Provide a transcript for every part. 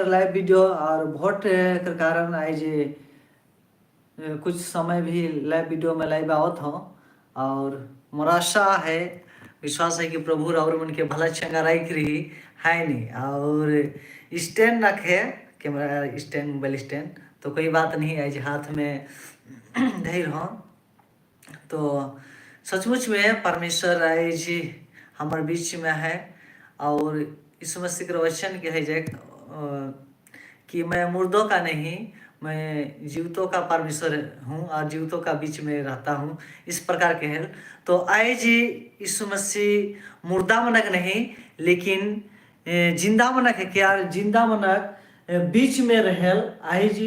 Live video और vote के कारण आज कुछ समय भी लाइव वीडियो में लाइव आवत हो और मोर आशा है विश्वास है कि प्रभु और मन के भला चंगा राइख रही है नहीं और स्टैंड रखे कैमरा स्टैंड मोबाइल स्टैंड तो कोई बात नहीं आज हाथ में धैर्य हो तो सचमुच में परमेश्वर आज हमारे बीच में है और इस मसीह के वचन के है जे कि मैं मुर्दों का नहीं मैं जीवितों का परमेश्वर हूँ और जीवितों का बीच में रहता हूँ इस प्रकार के है। तो आज यीशु मसीह मुर्दा मनक नहीं लेकिन जिंदा मनक है क्या जिंदा मनक बीच में रहेल आज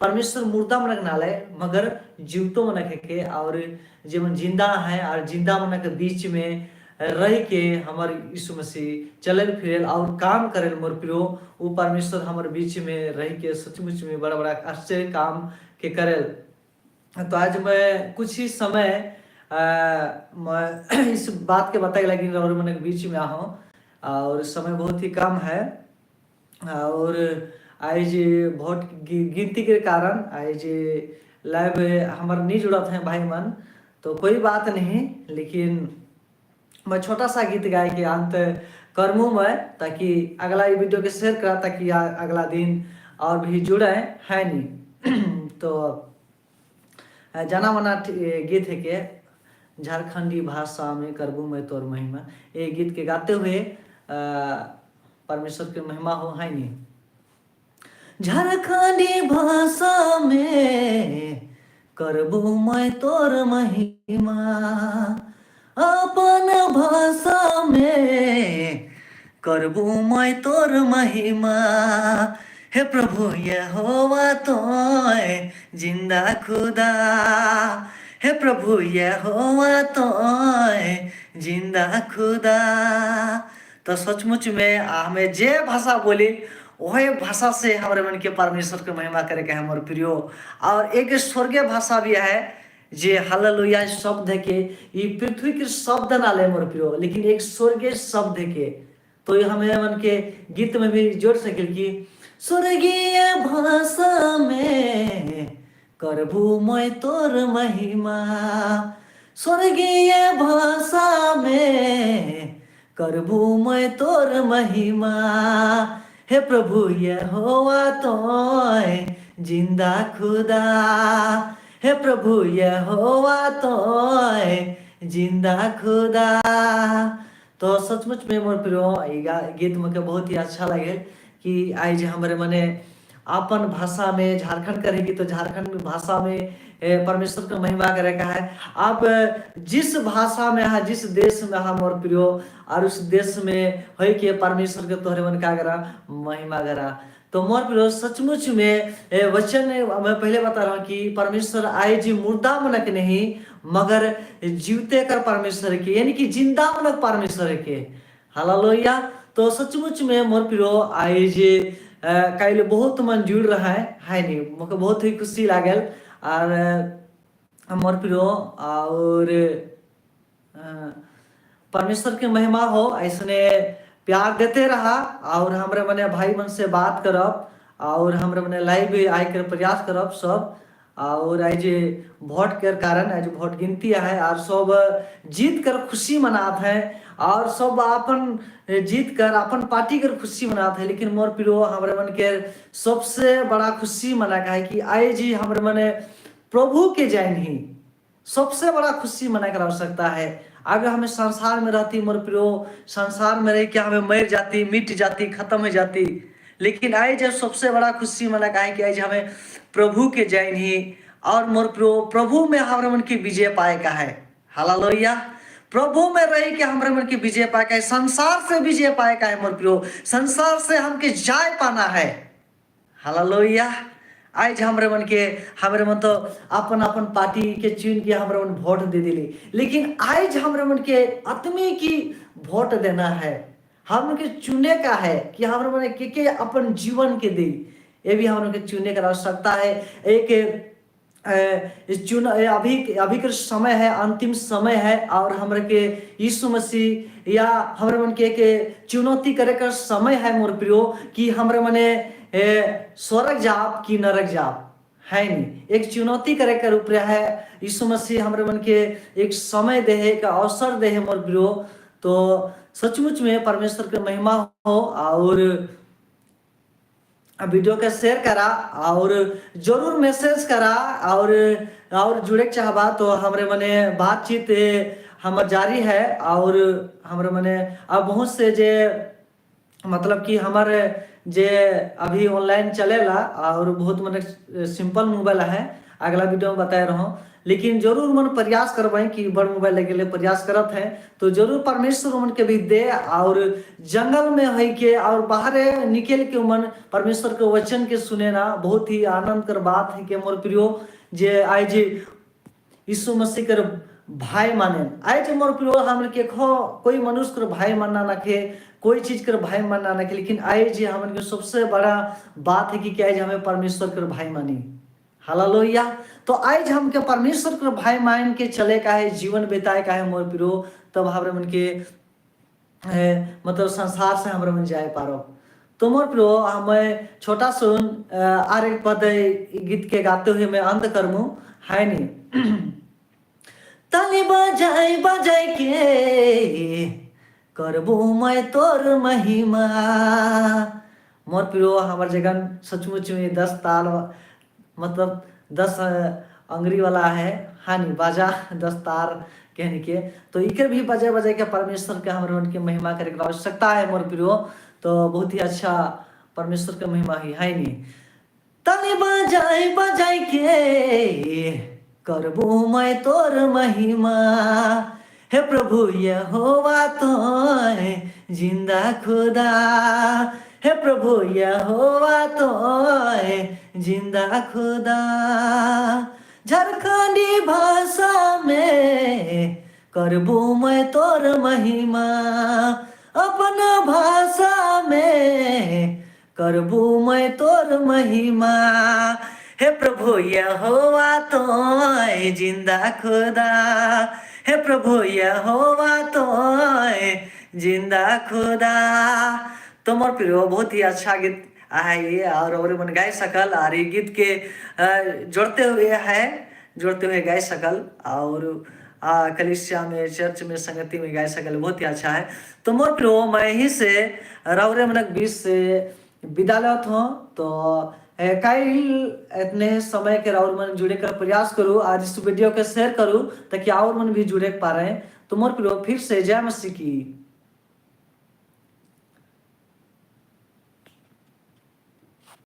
परमेश्वर मुर्दा मनक नाले मगर जीवतो मनक है के और जीवन जिंदा है और जिंदा मनक बीच में रह के हमारे यीशु मसीह चलल फिरल और काम करल मोर प्रियो वो परमेश्वर हमारे बीच में रह के सचमुच में बड़ा बड़ा आश्चर्य काम के करल। तो आज मैं कुछ ही समय मैं इस बात के बताए लगी और मन के बीच में आहूँ और समय बहुत ही कम है और आज वोट गिनती के कारण आज लाइव हमारे नहीं जुड़त हैं भाई मन तो कोई बात नहीं लेकिन मैं छोटा सा गीत गाय के अंत करमू मैं ताकि अगला वीडियो के शेयर करा ताकि अगला दिन और भी जुड़े है नहीं तो जाना माना गीत है के झारखंडी भाषा में करबू मैं तोर महिमा ये गीत के गाते हुए परमेश्वर की महिमा हो है नहीं। झारखंडी भाषा में करबू मैं तोर महिमा अपन भाषा में करबू मैं तोर महिमा हे प्रभु यहोवा तोय जिंदा खुदा हे प्रभु यहोवा तोय जिंदा खुदा। तो सचमुच में हमें जे भाषा बोली वही भाषा से हमारे मन के परमेश्वर की महिमा करे के हमारे प्रियो और एक स्वर्गीय भाषा भी है जे हालेलुया शब्द के ये पृथ्वी के शब्द ना ले मोर प्रियो लेकिन एक स्वर्गीय शब्द के तो ये हमें मन के गीत में भी जोड़ सके कि स्वर्गीय भाषा में करबू मैं तोर महिमा स्वर्गीय भाषा में करबू मैं तोर महिमा हे प्रभु यहोवा तोय जिंदा खुदा हे प्रभु यहोवा तोय जिंदा खुदा। तो सचमुच में मोर प्रियो गीत मुझे बहुत ही अच्छा लगे कि आज हमारे मने अपन भाषा में झारखंड करेगी तो झारखंड भाषा में परमेश्वर का महिमा करेगा है। आप जिस भाषा में है जिस देश में है मोर प्रियो और उस देश में है कि परमेश्वर के तोहरे मन का करा महिमा करा। तो मोर प्रियो सचमुच में वचन मैं पहले बता रहा हूँ कि परमेश्वर आए जी मुर्दा मनक नहीं मगर जीवते कर परमेश्वर के यानी कि जिंदा मनक परमेश्वर के हालेलुया। तो सचमुच में मोर प्रियो आए जी कल बहुत मन जुड़ रहा है नहीं मुझे बहुत ही खुशी लागल और मोर प्रियो और परमेश्वर की महिमा हो ऐसने प्यार देते रहा और हमारे मने भाई मन से बात करब और हमारे मने लाइव आए कर प्रयास करब सब और आज वोट के कारण आज वोट गिनती है और सब जीत कर खुशी मनात है और सब अपन जीत कर अपन पार्टी कर खुशी मनाते हैं। लेकिन मोर प्रियो हमारे मन के सबसे बड़ा खुशी मना है कि आए जी हमारे मने प्रभु के जैन ही सबसे बड़ा खुशी मना कर आवश्यकता है। अगर हमें संसार में रहती मोर प्रियो संसार में रह के हमें मर जाती मिट जाती खत्म हो जाती लेकिन आए जब सबसे बड़ा खुशी मना है कि आज हमें प्रभु के जैन ही और मोर प्रियो प्रभु में हमारे मन की विजय पाए का है हालेलुया। प्रभु में रह के हमारे मन की विजय पाए का है संसार से विजय पाए का है मोर प्रियो संसार से हमके जाय पाना है हालेलुया। आज हमारे मन के हमारे मन तो अपन अपन पार्टी के चुन के हमारे मन वोट दे दिली लेकिन आज हमारे मन के आत्मी की वोट देना है हम के चुने का है कि हमारे मन के अपन जीवन के दे ये भी हम के चुने का आवश्यकता है। एक अभी के समय है अंतिम समय है और हमारे के यीशु मसीह या हमारे मन के एक चुनौती करे का समय है मोर प्रियो कि हमारे मने स्वर्ग जाप कि नरक जाप है नहीं, एक चुनौती करे के रूप है। यीशु मसीह हमारे मन के एक समय दे है, एक अवसर दे है मोर प्रियो। तो सचमुच में परमेश्वर के महिमा हो, और वीडियो के शेयर करा, और जरूर मैसेज करा, और जुड़े चाहबा तो हमारे मने बातचीत हमार जारी है। और हमारे मने अब बहुत से जे मतलब कि हमारे जे अभी ऑनलाइन चलेला, और बहुत मने सिंपल मोबाइल है, अगला वीडियो में बताए रहो। लेकिन जरूर मन प्रयास करवाएं कि बड़ मोबाइल लगे ले प्रयास करत है, तो जरूर परमेश्वर मन के भी दे, और जंगल में है के और बाहर निकल के मन परमेश्वर के वचन के सुने ना, बहुत ही आनंद कर बात है के मोर प्रियो। जे आज यीशु मसीह कर भाई माने, आज मोर प्रियो हमन के कोई मनुष्य कर भाई मानना ना के, कोई चीज कर भाई मानना ना के, लेकिन आज हमन के सबसे बड़ा बात है कि आज हमें परमेश्वर कर भाई मानी। हालेलुया। तो आज हमके परमेश्वर कर भाई मान के चले का है, जीवन बिताए का है मोर प्रियो, तब हमारे मन के मतलब संसार से हमारे मन जाए पारो। तो मोर प्रियो हमें छोटा सुन आर एक पद गीत के गाते हुए मैं अंत करमू है नहीं। ताली बजाई बजाई के करबू मैं तोर महिमा। मोर प्रियो हमार जगह सचमुच में 10 ताल मतलब 10 अंगरी वाला है, हाँ नहीं बाजा 10 तार कहने के, तो इकर भी बजाय बजाय के परमेश्वर के हमारे मन की महिमा करे के आवश्यकता है मोर प्रियो। तो बहुत ही अच्छा परमेश्वर का महिमा ही है नहीं। ताली बजाई बजाई के करबू मैं तोर महिमा, हे प्रभु यहोवा तो जिंदा खुदा, हे प्रभु यहोवा तो जिंदा खुदा। झारखंडी भाषा में करबू मैं तोर महिमा, अपना भाषा में करबू मैं तोर महिमा, हे प्रभु यहोवा तो जिंदा खुदा, हे प्रभु यहोवा तो जिंदा खुदा। तो मोर प्रियो बहुत ही अच्छा गीत है ये, और मन गाय सकल, और ये गीत के जोड़ते हुए गाय सकल, और कलिसिया में चर्च में संगति में गाय सकल, बहुत ही अच्छा है। तो मोर प्रियो मैं ही से रौरे मनक बीच से विदा लेत हूँ। तो कल इतने समय के और मन जुड़े कर प्रयास करूँ, आज इस वीडियो के शेयर करूँ ताकि और मन भी जुड़े पा रहे हैं। तो मोर प्रियो फिर से जय मसीह की।